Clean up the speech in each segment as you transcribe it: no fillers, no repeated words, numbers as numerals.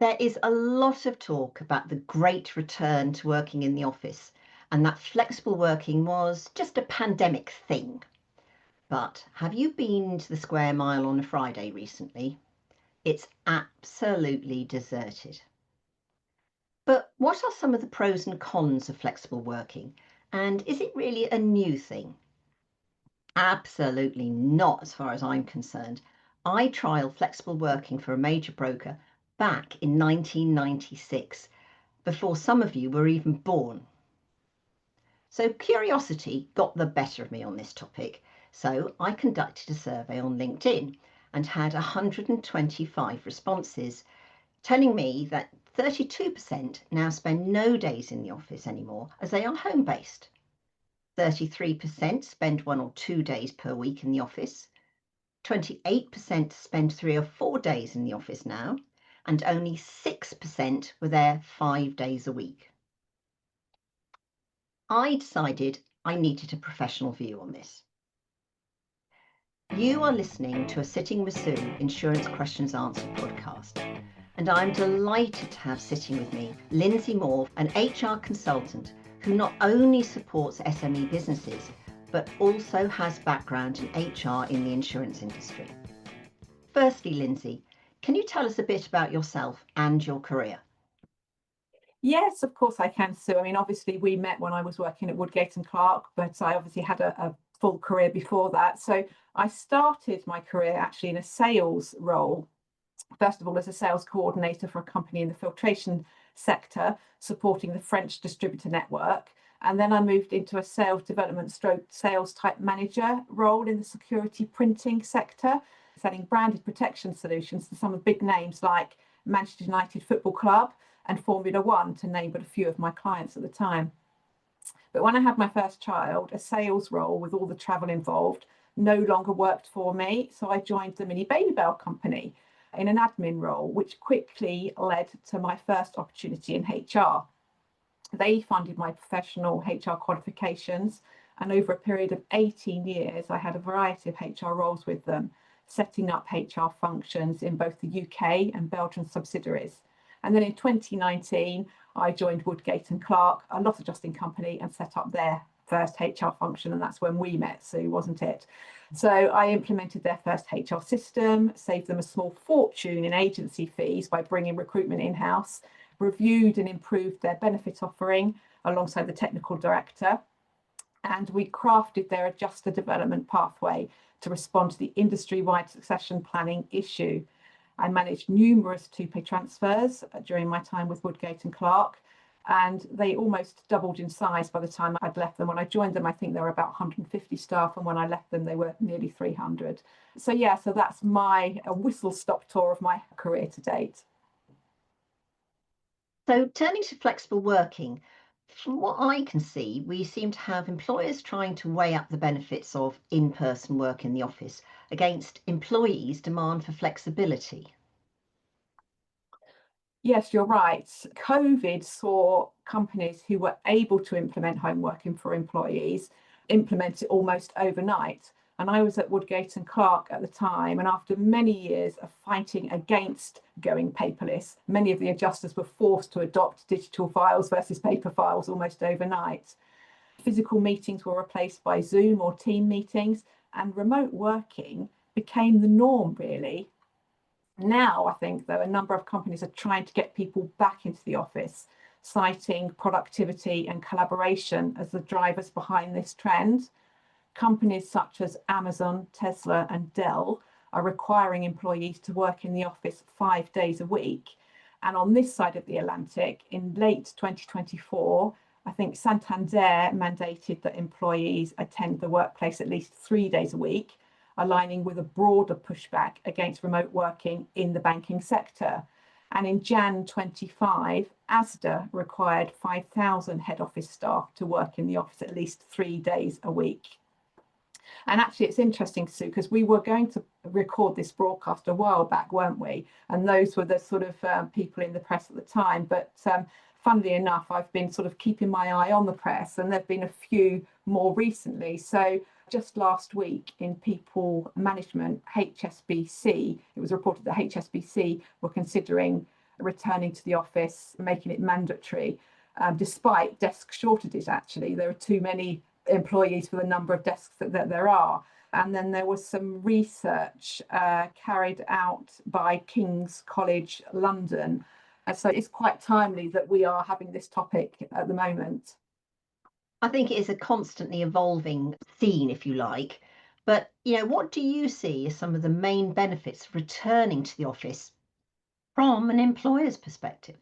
There is a lot of talk about the great return to working in the office and that flexible working was just a pandemic thing. But have you been to the Square Mile on a Friday recently? It's absolutely deserted. But what are some of the pros and cons of flexible working? And is it really a new thing? Absolutely not, as far as I'm concerned. I trialled flexible working for a major broker back in 1996, before some of you were even born. So curiosity got the better of me on this topic. So I conducted a survey on LinkedIn and had 125 responses telling me that 32% now spend no days in the office anymore as they are home based. 33% spend 1 or 2 days per week in the office. 28% spend 3 or 4 days in the office now, and only 6% were there 5 days a week. I decided I needed a professional view on this. You are listening to a Sitting with Sue Insurance Questions Answered podcast, and I'm delighted to have sitting with me Lindsay Moore, an HR consultant who not only supports SME businesses, but also has background in HR in the insurance industry. Firstly, Lindsay, can you tell us a bit about yourself and your career? Yes, of course I can, Sue. I mean, obviously we met when I was working at Woodgate and Clark, but I obviously had a full career before that. So I started my career actually in a sales role. First of all, as a sales coordinator for a company in the filtration sector, supporting the French distributor network. And then I moved into a sales development stroke sales type manager role in the security printing sector, selling branded protection solutions to some of the big names like Manchester United Football Club and Formula One, to name but a few of my clients at the time. But when I had my first child, a sales role with all the travel involved no longer worked for me. So I joined the Mini Babybel company in an admin role, which quickly led to my first opportunity in HR. They funded my professional HR qualifications, and over a period of 18 years, I had a variety of HR roles with them, setting up HR functions in both the UK and Belgian subsidiaries. And then in 2019, I joined Woodgate and Clark, a loss adjusting company, and set up their first HR function. And that's when we met, Sue, wasn't it? So I implemented their first HR system, saved them a small fortune in agency fees by bringing recruitment in-house, reviewed and improved their benefit offering alongside the technical director. And we crafted their adjuster development pathway to respond to the industry-wide succession planning issue. I managed numerous two-pay transfers during my time with Woodgate and Clark, and they almost doubled in size by the time I'd left them. When I joined them, I think there were about 150 staff, and when I left them, they were nearly 300. So that's my whistle-stop tour of my career to date. So turning to flexible working, from what I can see, we seem to have employers trying to weigh up the benefits of in-person work in the office against employees' demand for flexibility. Yes, you're right. COVID saw companies who were able to implement home working for employees implement it almost overnight. And I was at Woodgate and Clark at the time, and after many years of fighting against going paperless, many of the adjusters were forced to adopt digital files versus paper files almost overnight. Physical meetings were replaced by Zoom or team meetings, and remote working became the norm, really. Now, I think, though, a number of companies are trying to get people back into the office, citing productivity and collaboration as the drivers behind this trend. Companies such as Amazon, Tesla, and Dell are requiring employees to work in the office 5 days a week. And on this side of the Atlantic, in late 2024, I think Santander mandated that employees attend the workplace at least 3 days a week, aligning with a broader pushback against remote working in the banking sector. And in Jan 25, ASDA required 5,000 head office staff to work in the office at least 3 days a week. And actually, it's interesting, Sue, because we were going to record this broadcast a while back, weren't we? And those were the sort of people in the press at the time. But funnily enough, I've been sort of keeping my eye on the press, and there have been a few more recently. So just last week in People Management, HSBC, it was reported that HSBC were considering returning to the office, making it mandatory, despite desk shortages. Actually, there are too many employees for the number of desks that there are. And then there was some research carried out by King's College London. So it's quite timely that we are having this topic at the moment. I think it is a constantly evolving scene, if you like. But, what do you see as some of the main benefits of returning to the office from an employer's perspective?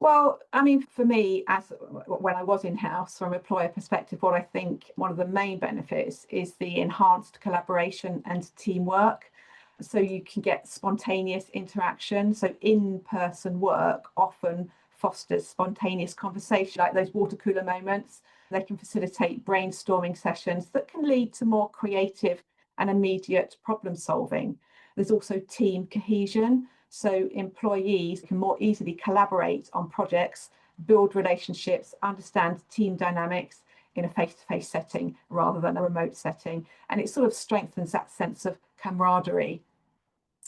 Well, I mean, for me, as when I was in-house, from an employer perspective, what I think one of the main benefits is the enhanced collaboration and teamwork. So you can get spontaneous interaction. So in-person work often fosters spontaneous conversation, like those water cooler moments. They can facilitate brainstorming sessions that can lead to more creative and immediate problem solving. There's also team cohesion. So employees can more easily collaborate on projects, build relationships, understand team dynamics in a face-to-face setting rather than a remote setting. And it sort of strengthens that sense of camaraderie.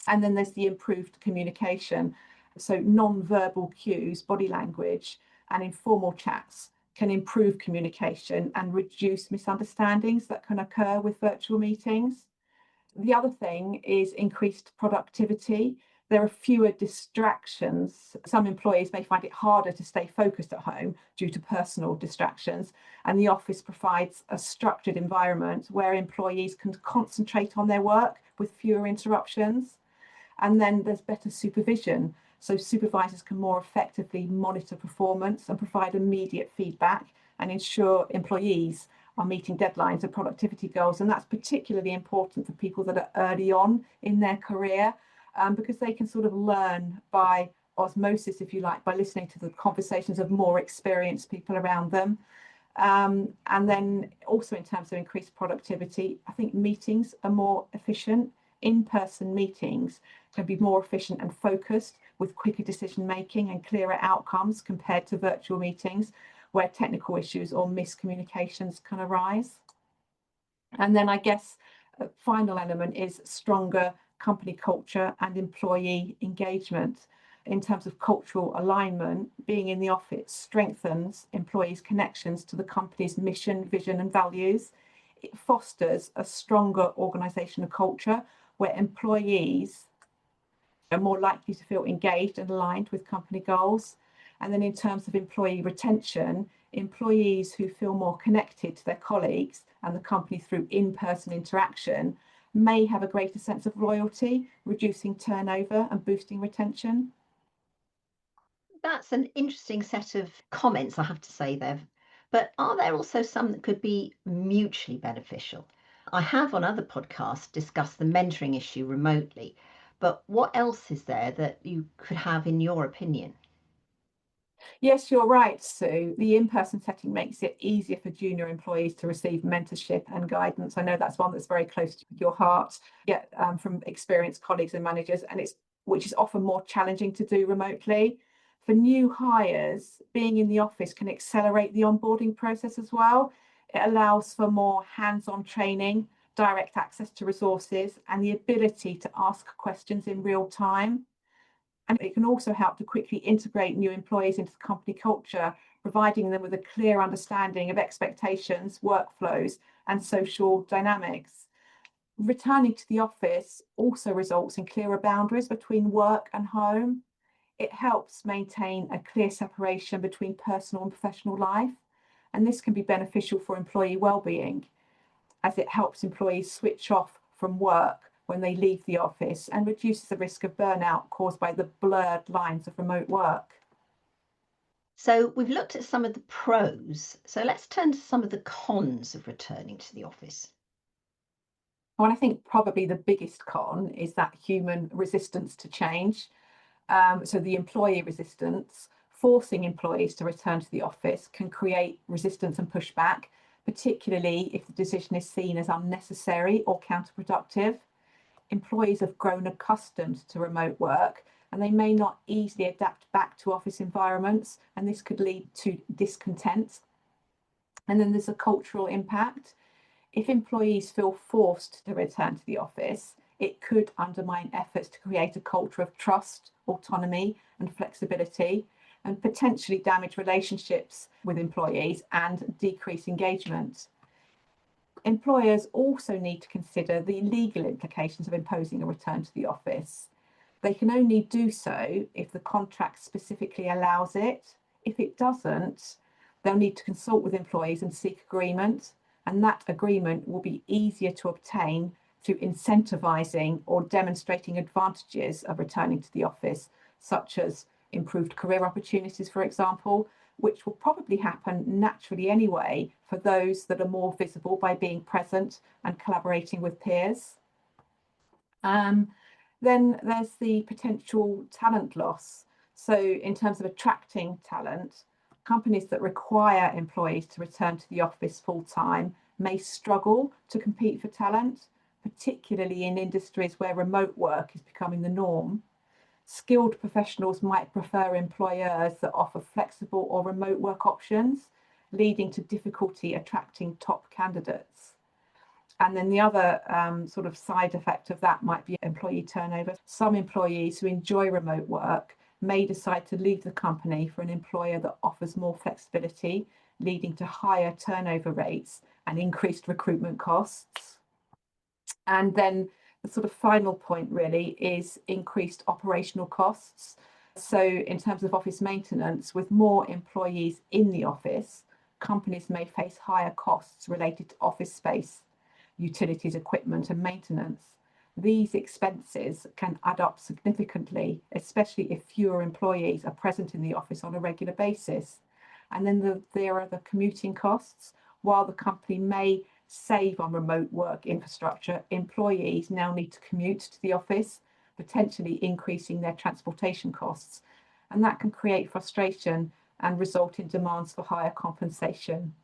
And then there's the improved communication. So non-verbal cues, body language, and informal chats can improve communication and reduce misunderstandings that can occur with virtual meetings. The other thing is increased productivity. There are fewer distractions. Some employees may find it harder to stay focused at home due to personal distractions, and the office provides a structured environment where employees can concentrate on their work with fewer interruptions. And then there's better supervision. So supervisors can more effectively monitor performance and provide immediate feedback and ensure employees are meeting deadlines and productivity goals. And that's particularly important for people that are early on in their career, because they can sort of learn by osmosis, if you like, by listening to the conversations of more experienced people around them. And then also in terms of increased productivity, I think meetings are more efficient. In-person meetings can be more efficient and focused with quicker decision making and clearer outcomes compared to virtual meetings where technical issues or miscommunications can arise. And then I guess a final element is stronger company culture and employee engagement. In terms of cultural alignment, being in the office strengthens employees' connections to the company's mission, vision, and values. It fosters a stronger organizational culture where employees are more likely to feel engaged and aligned with company goals. And then in terms of employee retention, employees who feel more connected to their colleagues and the company through in-person interaction may have a greater sense of loyalty, reducing turnover and boosting retention. That's an interesting set of comments, I have to say there. But are there also some that could be mutually beneficial? I have on other podcasts discussed the mentoring issue remotely, but what else is there that you could have in your opinion? Yes, you're right, Sue. The in-person setting makes it easier for junior employees to receive mentorship and guidance. I know that's one that's very close to your heart, from experienced colleagues and managers, and which is often more challenging to do remotely. For new hires, being in the office can accelerate the onboarding process as well. It allows for more hands-on training, direct access to resources, and the ability to ask questions in real time. And it can also help to quickly integrate new employees into the company culture, providing them with a clear understanding of expectations, workflows, and social dynamics. Returning to the office also results in clearer boundaries between work and home. It helps maintain a clear separation between personal and professional life. And this can be beneficial for employee well-being, as it helps employees switch off from work when they leave the office and reduces the risk of burnout caused by the blurred lines of remote work. So we've looked at some of the pros. So let's turn to some of the cons of returning to the office. Well, I think probably the biggest con is that human resistance to change. So the employee resistance, forcing employees to return to the office can create resistance and pushback, particularly if the decision is seen as unnecessary or counterproductive. Employees have grown accustomed to remote work and they may not easily adapt back to office environments, and this could lead to discontent. And then there's a cultural impact. If employees feel forced to return to the office, it could undermine efforts to create a culture of trust, autonomy, and flexibility, and potentially damage relationships with employees and decrease engagement. Employers also need to consider the legal implications of imposing a return to the office. They can only do so if the contract specifically allows it. If it doesn't, they'll need to consult with employees and seek agreement, and that agreement will be easier to obtain through incentivising or demonstrating advantages of returning to the office, such as improved career opportunities, for example, which will probably happen naturally anyway for those that are more visible by being present and collaborating with peers. Then there's the potential talent loss. So in terms of attracting talent, companies that require employees to return to the office full time may struggle to compete for talent, particularly in industries where remote work is becoming the norm. Skilled professionals might prefer employers that offer flexible or remote work options, leading to difficulty attracting top candidates. And then the other sort of side effect of that might be employee turnover. Some employees who enjoy remote work may decide to leave the company for an employer that offers more flexibility, leading to higher turnover rates and increased recruitment costs. And then the sort of final point really is increased operational costs. So in terms of office maintenance, with more employees in the office, companies may face higher costs related to office space, utilities, equipment, and maintenance. These expenses can add up significantly, especially if fewer employees are present in the office on a regular basis. And then there are the commuting costs. While the company may save on remote work infrastructure, employees now need to commute to the office, potentially increasing their transportation costs. And that can create frustration and result in demands for higher compensation.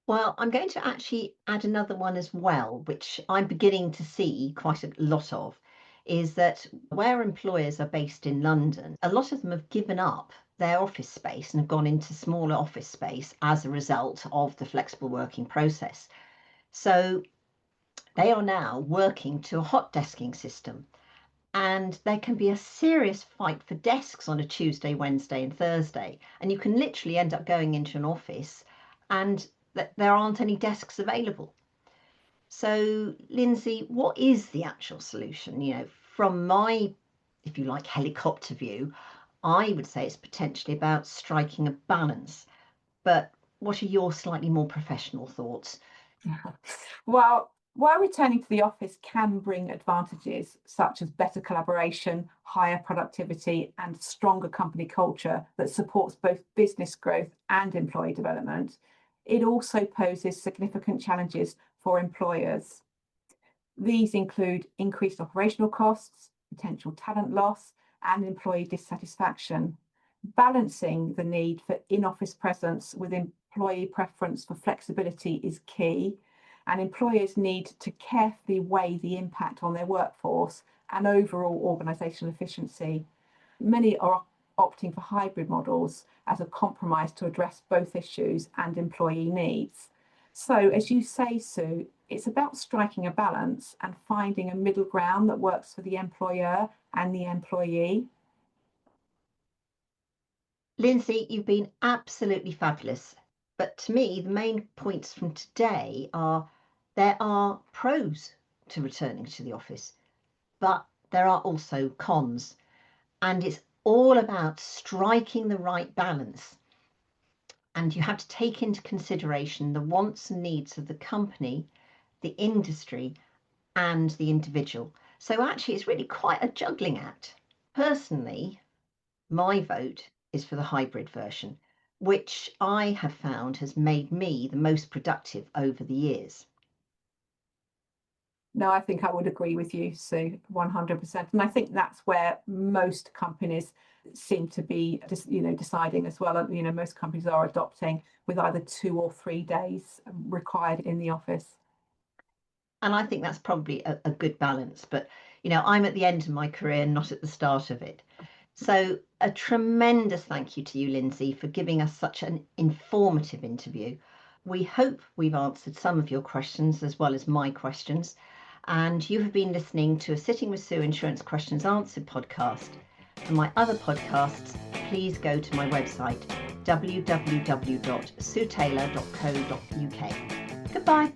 Well, I'm going to actually add another one as well, which I'm beginning to see quite a lot of, is that where employers are based in London, a lot of them have given up their office space and have gone into smaller office space as a result of the flexible working process. So they are now working to a hot desking system. And there can be a serious fight for desks on a Tuesday, Wednesday, and Thursday. And you can literally end up going into an office and there aren't any desks available. So, Lindsay, what is the actual solution? You know, from my, if you like, helicopter view, I would say it's potentially about striking a balance. But what are your slightly more professional thoughts? Well, while returning to the office can bring advantages such as better collaboration, higher productivity, and stronger company culture that supports both business growth and employee development, it also poses significant challenges for employers. These include increased operational costs, potential talent loss, and employee dissatisfaction. Balancing the need for in-office presence with employee preference for flexibility is key, and employers need to carefully weigh the impact on their workforce and overall organisational efficiency. Many are opting for hybrid models as a compromise to address both issues and employee needs. So, as you say, Sue, it's about striking a balance and finding a middle ground that works for the employer and the employee. Lindsay, you've been absolutely fabulous. But to me, the main points from today are there are pros to returning to the office, but there are also cons. And it's all about striking the right balance. And you have to take into consideration the wants and needs of the company, the industry, and the individual. So actually, it's really quite a juggling act. Personally, my vote is for the hybrid version, which I have found has made me the most productive over the years. No, I think I would agree with you, Sue, 100%. And I think that's where most companies seem to be, deciding as well. Most companies are adopting with either 2 or 3 days required in the office. And I think that's probably a good balance. But, I'm at the end of my career, not at the start of it. So a tremendous thank you to you, Lindsay, for giving us such an informative interview. We hope we've answered some of your questions as well as my questions. And you have been listening to a Sitting with Sue Insurance Questions Answered podcast. For my other podcasts, please go to my website, www.suetaylor.co.uk. Goodbye.